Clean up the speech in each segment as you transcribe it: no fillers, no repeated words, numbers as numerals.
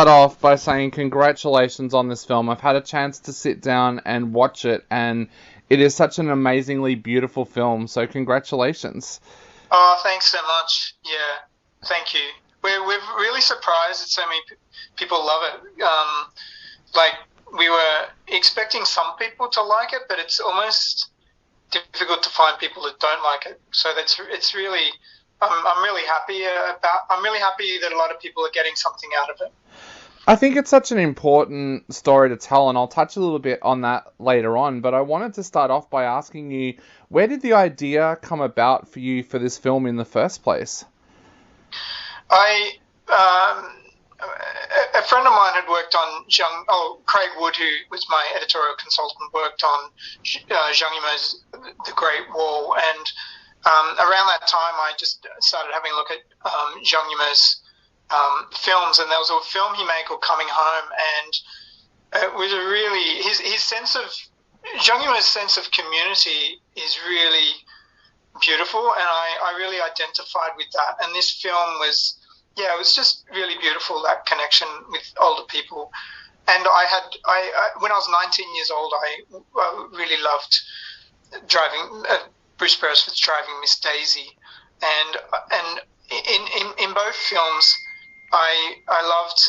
start off by saying congratulations on this film. I've had a chance to sit down and watch it, and it is such an amazingly beautiful film, so congratulations. Oh, thanks so much. Yeah, thank you. We're really surprised that so many people love it. Like, we were expecting some people to like it, but it's almost difficult to find people that don't like it. So it's really, I'm really happy I'm really happy that a lot of people are getting something out of it. I think it's such an important story to tell, and I'll touch a little bit on that later on, but I wanted to start off by asking you, where did the idea come about for you for this film in the first place? I a friend of mine had worked on Craig Wood, who was my editorial consultant, worked on Zhang Yimou's The Great Wall, and around that time I just started having a look at Zhang Yimou's films, and there was a film he made called Coming Home, and it was a really his sense of Zhang Yimou's sense of community is really beautiful, and I really identified with that. And this film was, it was just really beautiful, that connection with older people. And I when I was 19 years old, I really loved driving Bruce Beresford's driving Miss Daisy, and in both films, I loved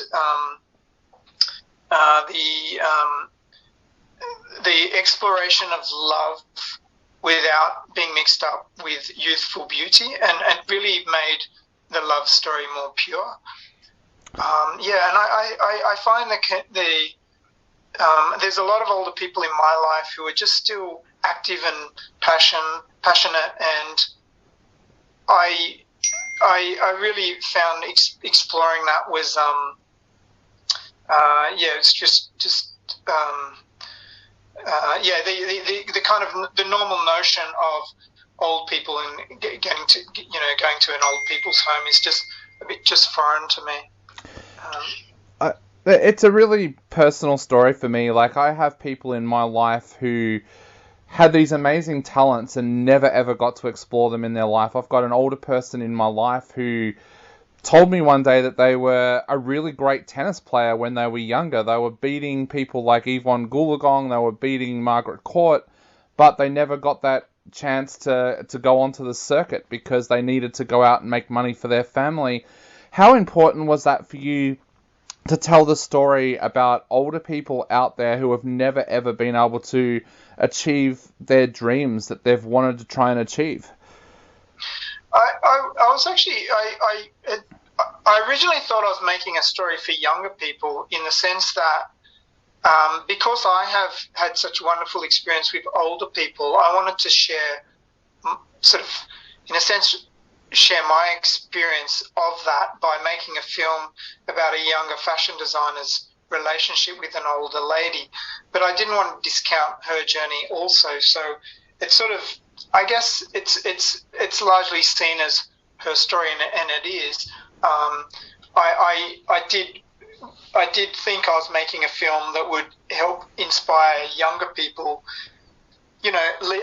the exploration of love without being mixed up with youthful beauty, and really made the love story more pure. And I find that there's a lot of older people in my life who are just still active and passionate, and I really found exploring that was it's just the kind of the normal notion of old people and going to an old people's home is just a bit just foreign to me. It's a really personal story for me. Like, I have people in my life who had these amazing talents and never ever got to explore them in their life. I've got an older person in my life who told me one day that they were a really great tennis player when they were younger. They were beating people like Yvonne Goolagong, they were beating Margaret Court, but they never got that chance to go onto the circuit because they needed to go out and make money for their family. How important was that for you to tell the story about older people out there who have never ever been able to achieve their dreams that they've wanted to try and achieve? I was actually I originally thought I was making a story for younger people, in the sense that because I have had such wonderful experience with older people, I wanted to share, sort of, in a sense, share my experience of that by making a film about a younger fashion designer's relationship with an older lady. But I didn't want to discount her journey also. So it's sort of, I guess it's largely seen as her story, and it is. I did think I was making a film that would help inspire younger people,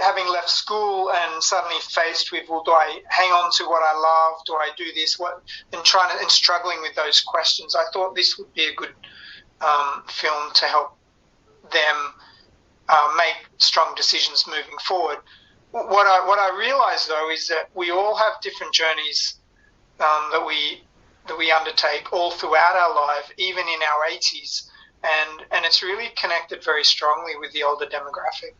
having left school and suddenly faced with, well, do I hang on to what I love? Do I do this? And struggling with those questions. I thought this would be a good film to help them make strong decisions moving forward. What I realised, though, is that we all have different journeys that we undertake all throughout our life, even in our 80s, and it's really connected very strongly with the older demographic.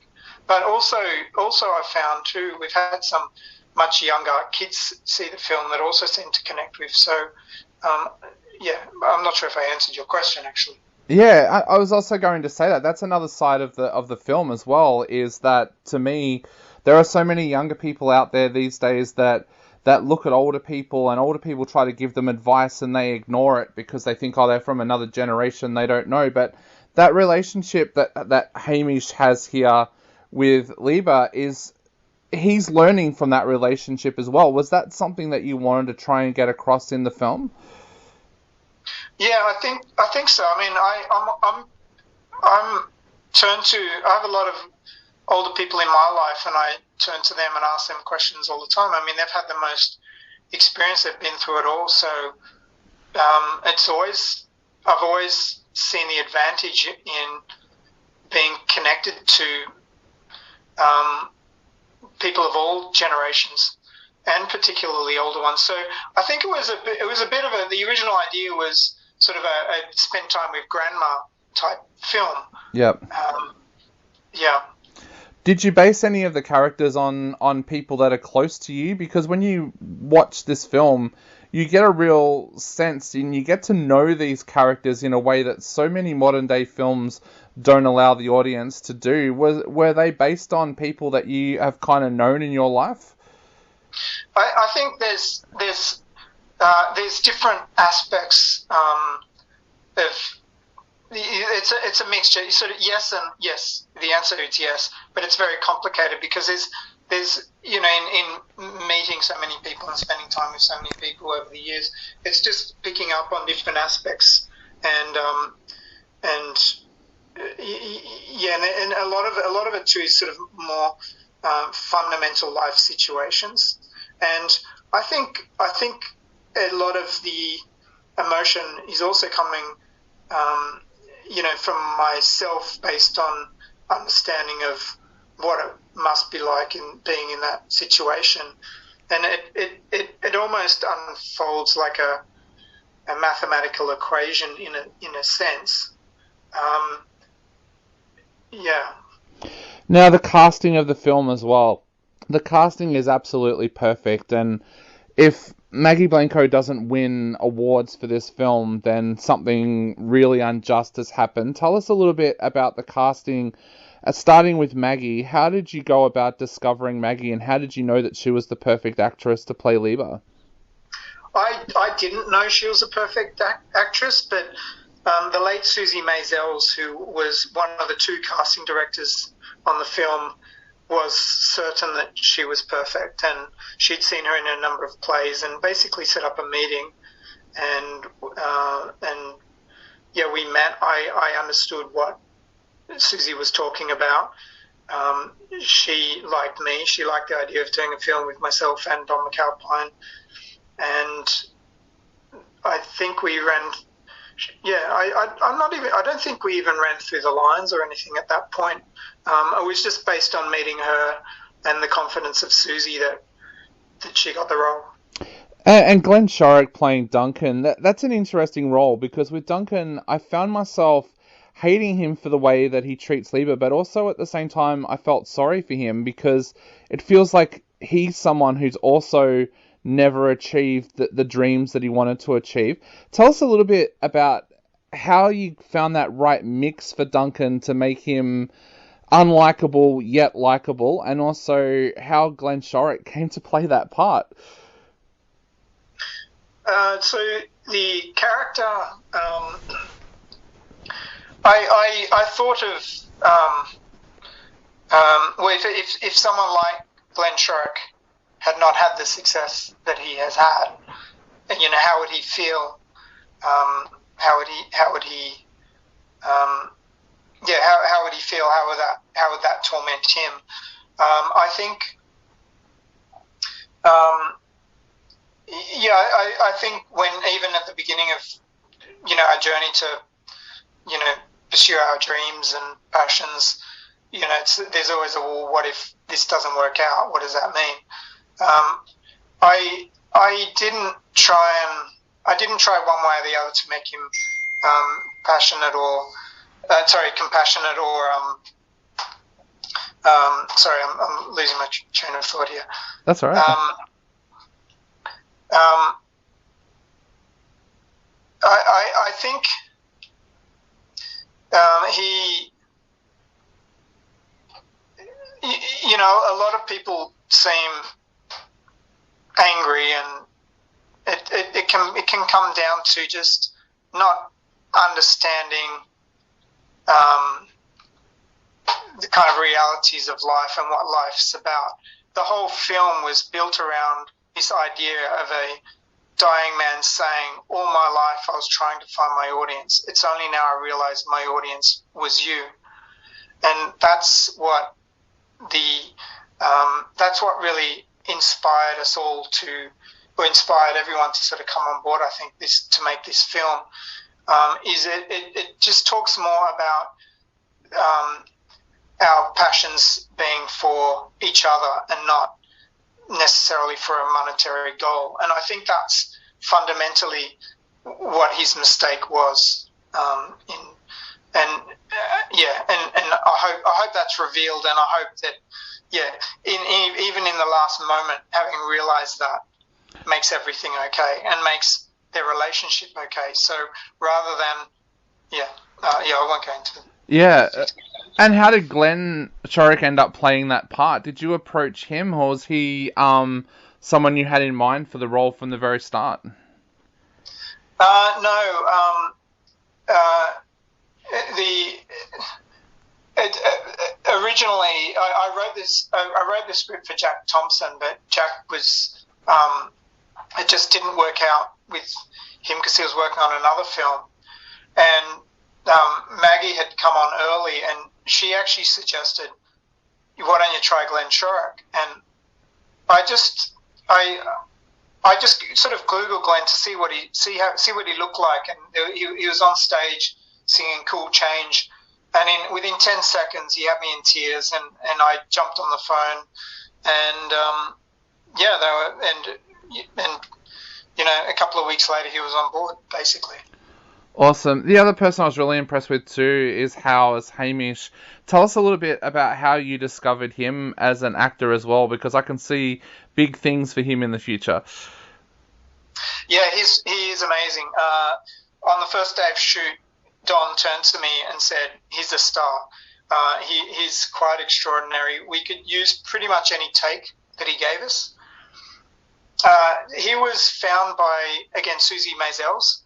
But also I found too, we've had some much younger kids see the film that also seem to connect with. So I'm not sure if I answered your question, actually. Yeah, I was also going to say that that's another side of the film as well, is that, to me, there are so many younger people out there these days that look at older people, and older people try to give them advice and they ignore it because they think, oh, they're from another generation, they don't know. But that relationship that Hamish has here with Liba he's learning from that relationship as well. Was that something that you wanted to try and get across in the film? Yeah, I think so. I mean, I'm turned to. I have a lot of older people in my life, and I turn to them and ask them questions all the time. I mean, they've had the most experience; they've been through it all. So it's always I've always seen the advantage in being connected to people of all generations, and particularly older ones. So I think it was a bit of the original idea was sort of a spend time with grandma type film. Yep. Yeah. Did you base any of the characters on people that are close to you? Because when you watch this film, you get a real sense and you get to know these characters in a way that so many modern day films don't allow the audience to do. Were they based on people that you have kind of known in your life? I think there's different aspects of. It's a mixture. Sort of yes and yes. The answer is yes, but it's very complicated because there's in meeting so many people and spending time with so many people over the years, it's just picking up on different aspects and a lot of it too is sort of more fundamental life situations, and I think a lot of the emotion is also coming from myself based on understanding of what it must be like in being in that situation, and it almost unfolds like a mathematical equation in a sense. Now the casting of the film as well. The casting is absolutely perfect, and if Maggie Blanco doesn't win awards for this film, then something really unjust has happened. Tell us a little bit about the casting. Starting with Maggie, how did you go about discovering Maggie, and how did you know that she was the perfect actress to play Liba? I didn't know she was a perfect actress, but the late Susie Maisels, who was one of the two casting directors on the film, was certain that she was perfect, and she'd seen her in a number of plays and basically set up a meeting, and we met. I understood what Susie was talking about. She liked me. She liked the idea of doing a film with myself and Don McAlpine, and I think we ran. I don't think we even ran through the lines or anything at that point. It was just based on meeting her and the confidence of Susie that she got the role. And Glenn Shorrock playing Duncan, that's an interesting role, because with Duncan, I found myself hating him for the way that he treats Liba, but also at the same time, I felt sorry for him because it feels like he's someone who's also never achieved the dreams that he wanted to achieve. Tell us a little bit about how you found that right mix for Duncan to make him unlikable yet likable, and also how Glenn Shorrock came to play that part. So the character, I thought of if someone like Glenn Shorrock had not had the success that he has had, and how would he feel? How would he feel? How would that torment him? I think. I think when even at the beginning of our journey to pursue our dreams and passions, there's always what if this doesn't work out? What does that mean? I didn't try one way or the other to make him compassionate or sorry, I'm losing my train of thought here. That's all right. I think a lot of people seem angry, and it can come down to just not understanding the kind of realities of life and what life's about. The whole film was built around this idea of a dying man saying, all my life I was trying to find my audience. It's only now I realized my audience was you. And that's what really inspired us all inspired everyone to sort of come on board, I think, to make this film. is it just talks more about our passions being for each other and not necessarily for a monetary goal. And I think that's fundamentally what his mistake was. And I hope that's revealed, and I hope that even in the last moment, having realised that makes everything okay and makes their relationship okay. So rather than I won't go into it. Yeah. And how did Glenn Shorrock end up playing that part? Did you approach him, or was he someone you had in mind for the role from the very start? No. Originally, I wrote this. I wrote the script for Jack Thompson, but Jack was. It just didn't work out with him because he was working on another film, and Maggie had come on early, and she actually suggested, "Why don't you try Glenn Shorrock?" And I just sort of Googled Glenn to see what he looked like, and he was on stage singing "Cool Change," and within 10 seconds he had me in tears, and I jumped on the phone, and a couple of weeks later he was on board basically. Awesome. The other person I was really impressed with too is Hamish. Tell us a little bit about how you discovered him as an actor as well, because I can see big things for him in the future. Yeah, he is amazing. On the first day of shoot, Don turned to me and said, "He's a star. He's quite extraordinary. We could use pretty much any take that he gave us." He was found by, again, Susie Maisels,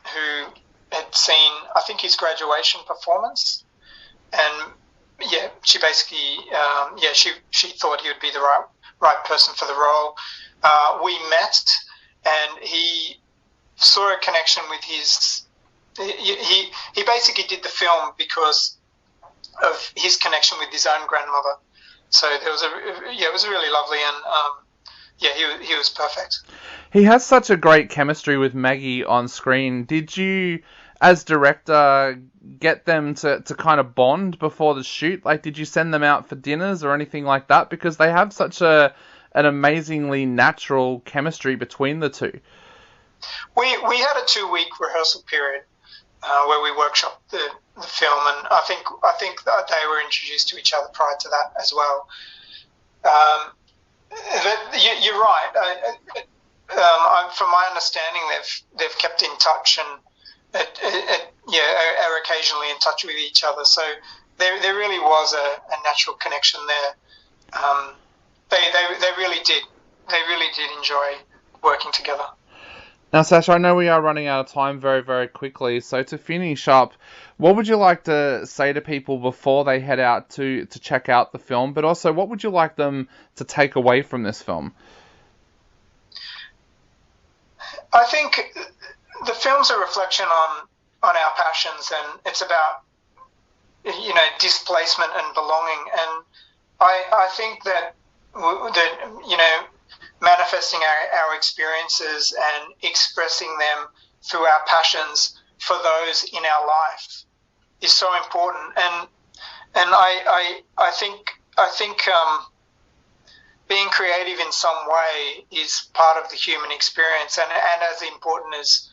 who had seen, I think, his graduation performance, and she basically, she thought he would be the right person for the role. We met, and he saw a connection with his. He basically did the film because of his connection with his own grandmother. So it was really lovely, and he was perfect. He has such a great chemistry with Maggie on screen. Did you, as director, get them to kind of bond before the shoot? Like, did you send them out for dinners or anything like that? Because they have such an amazingly natural chemistry between the two. We had a 2-week rehearsal period where we workshopped the film, and I think that they were introduced to each other prior to that as well. You're right. From my understanding, they've kept in touch and are occasionally in touch with each other. So there really was a natural connection there. They really did. They really did enjoy working together. Now, Sasha, I know we are running out of time very, very quickly. So to finish up, what would you like to say to people before they head out to check out the film? But also, what would you like them to take away from this film? I think the film's a reflection on our passions, and it's about displacement and belonging. And I think that manifesting our experiences and expressing them through our passions for those in our life is so important. And I think being creative in some way is part of the human experience, and as important as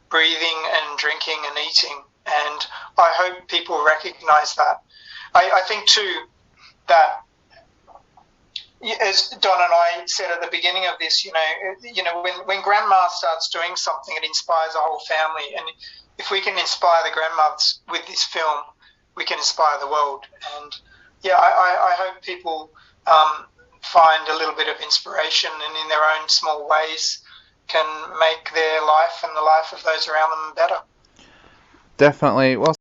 breathing and drinking and eating. And I hope people recognize that. I think too that, as Don and I said at the beginning of this, when grandma starts doing something, it inspires a whole family. And if we can inspire the grandmothers with this film, we can inspire the world. And I hope people find a little bit of inspiration, and in their own small ways can make their life and the life of those around them better. Definitely. Well,